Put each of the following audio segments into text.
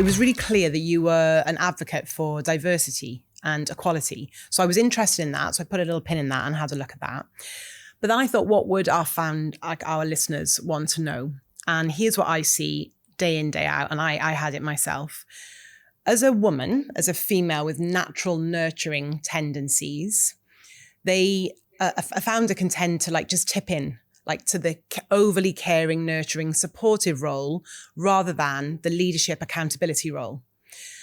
was really clear that you were an advocate for diversity and equality. So I was interested in that. So I put a little pin in that and had a look at that. But then I thought, what would our listeners want to know? And here's what I see day in, day out. And I had it myself. As a woman, as a female with natural nurturing tendencies, a founder can tend to like just tip in like to the overly caring, nurturing, supportive role rather than the leadership accountability role.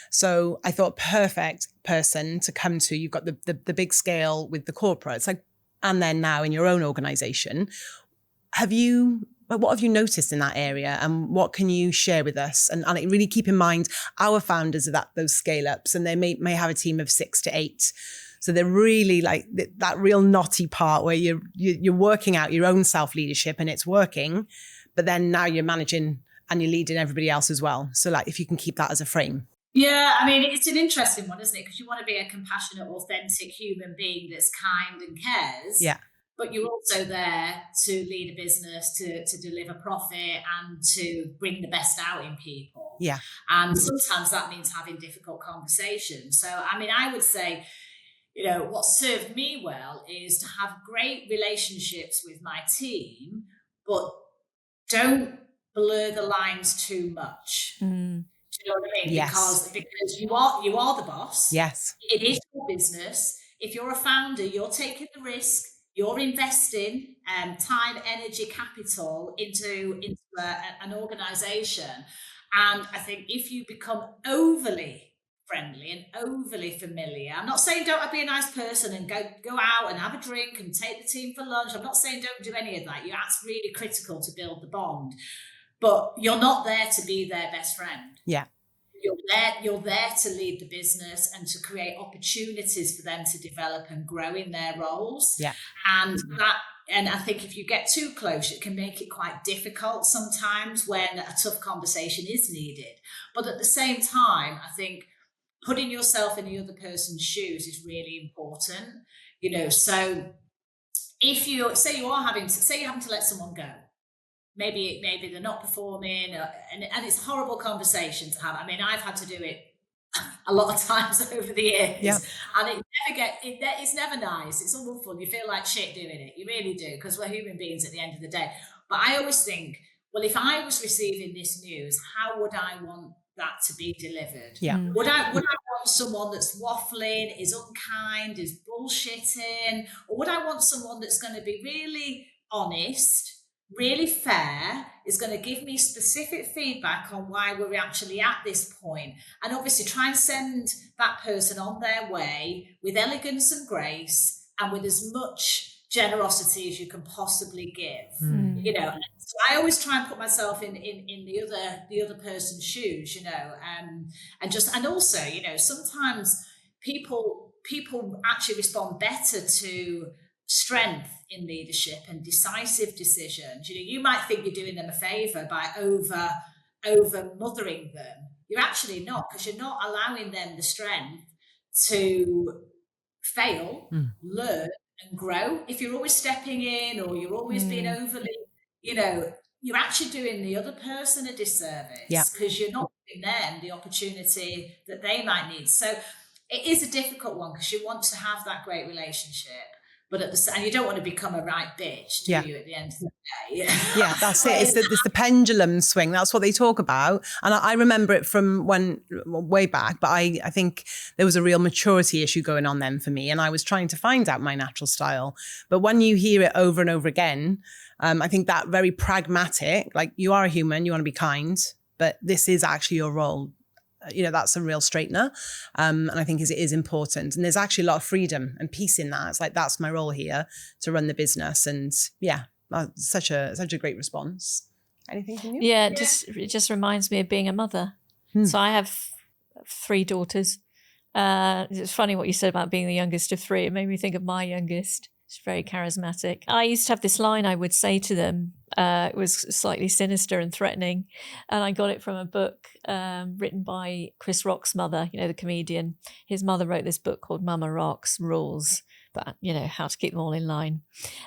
So I thought perfect person to come to. You've got the big scale with the corporates, like, and then now in your own organization. What have you noticed in that area, and what can you share with us? And really keep in mind, our founders are those scale ups, and they may have a team of 6 to 8. So they're really like that real knotty part where you're working out your own self-leadership and it's working, but then now you're managing and you're leading everybody else as well. So like if you can keep that as a frame. Yeah, I mean, it's an interesting one, isn't it? Because you want to be a compassionate, authentic human being that's kind and cares. Yeah. But you're also there to lead a business, to deliver profit and to bring the best out in people. Yeah. And sometimes that means having difficult conversations. So, I mean, I would say, you know, what served me well is to have great relationships with my team, but don't blur the lines too much. Do you know what I mean? Yes. Because you are the boss. Yes. It is your business. If you're a founder, you're taking the risk. You're investing time, energy, capital into an organization. And I think if you become overly friendly and overly familiar, I'm not saying don't be a nice person and go out and have a drink and take the team for lunch. I'm not saying don't do any of that. That's really critical to build the bond. But you're not there to be their best friend. Yeah. You're there to lead the business and to create opportunities for them to develop and grow in their roles. Yeah. And I think if you get too close, it can make it quite difficult sometimes when a tough conversation is needed. But at the same time, I think putting yourself in the other person's shoes is really important. You know, so if you're having to let someone go, maybe they're not performing, and it's a horrible conversation to have. I mean, I've had to do it a lot of times over the years, and it's never nice. It's awful. You feel like shit doing it. You really do, because we're human beings at the end of the day. But I always think, well, if I was receiving this news, how would I want that to be delivered? Yeah. Would I want someone that's waffling, is unkind, is bullshitting, or would I want someone that's going to be really honest, really fair, is going to give me specific feedback on why we're actually at this point, and obviously try and send that person on their way with elegance and grace and with as much generosity as you can possibly give. You know, so I always try and put myself in the other person's shoes, you know, and also, you know, sometimes people actually respond better to strength in leadership and decisive decisions. You know, you might think you're doing them a favor by over mothering them. You're actually not, because you're not allowing them the strength to fail, learn and grow. If you're always stepping in or you're always being overly, you know, you're actually doing the other person a disservice, because you're not giving them the opportunity that they might need. So it is a difficult one, because you want to have that great relationship, but and you don't want to become a right bitch, do you, at the end of the day? Yeah, that's it. It's the pendulum swing. That's what they talk about. And I remember it from way back, but I think there was a real maturity issue going on then for me. And I was trying to find out my natural style. But when you hear it over and over again, I think that very pragmatic, like, you are a human, you want to be kind, but this is actually your role. You know, that's a real straightener. And I think it is important. And there's actually a lot of freedom and peace in that. It's like, that's my role here, to run the business. And yeah, such a great response. Anything from you? Yeah, it just reminds me of being a mother. So I have 3 daughters. It's funny what you said about being the youngest of 3. It made me think of my youngest. She's very charismatic. I used to have this line I would say to them. It was slightly sinister and threatening. And I got it from a book written by Chris Rock's mother, you know, the comedian. His mother wrote this book called Mama Rock's Rules, but, you know, how to keep them all in line.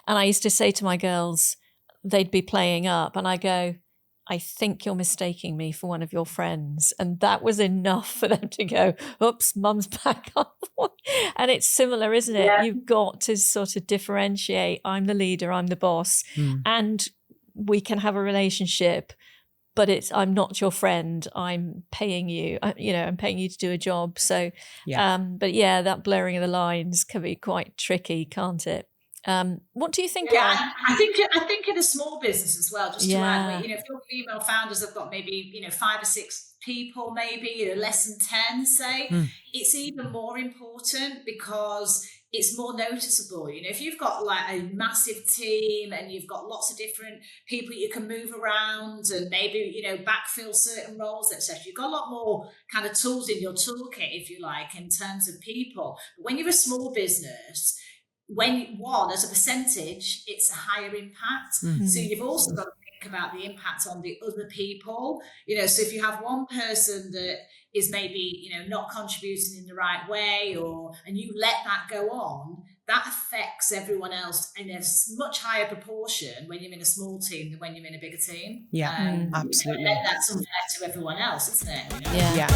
And I used to say to my girls, they'd be playing up, and I go, I think you're mistaking me for one of your friends. And that was enough for them to go, oops, mum's back up. And it's similar, isn't it? Yeah. You've got to sort of differentiate. I'm the leader, I'm the boss, and we can have a relationship, but I'm not your friend. I'm paying you, I'm paying you to do a job. So, but yeah, that blurring of the lines can be quite tricky, can't it? What do you think? Yeah, I think in a small business as well, just to add, if your female founders have got maybe, 5 or 6 people, maybe less than 10, say, it's even more important because it's more noticeable. If you've got like a massive team and you've got lots of different people you can move around and maybe, backfill certain roles, etc. You've got a lot more kind of tools in your toolkit, if you like, in terms of people. But when you're a small business, as a percentage, it's a higher impact. So you've also got to think about the impact on the other people. So if you have one person that is maybe, not contributing in the right way, and you let that go on, that affects everyone else in a much higher proportion when you're in a small team than when you're in a bigger team. Yeah, absolutely. And that's unfair to everyone else, isn't it? Yeah.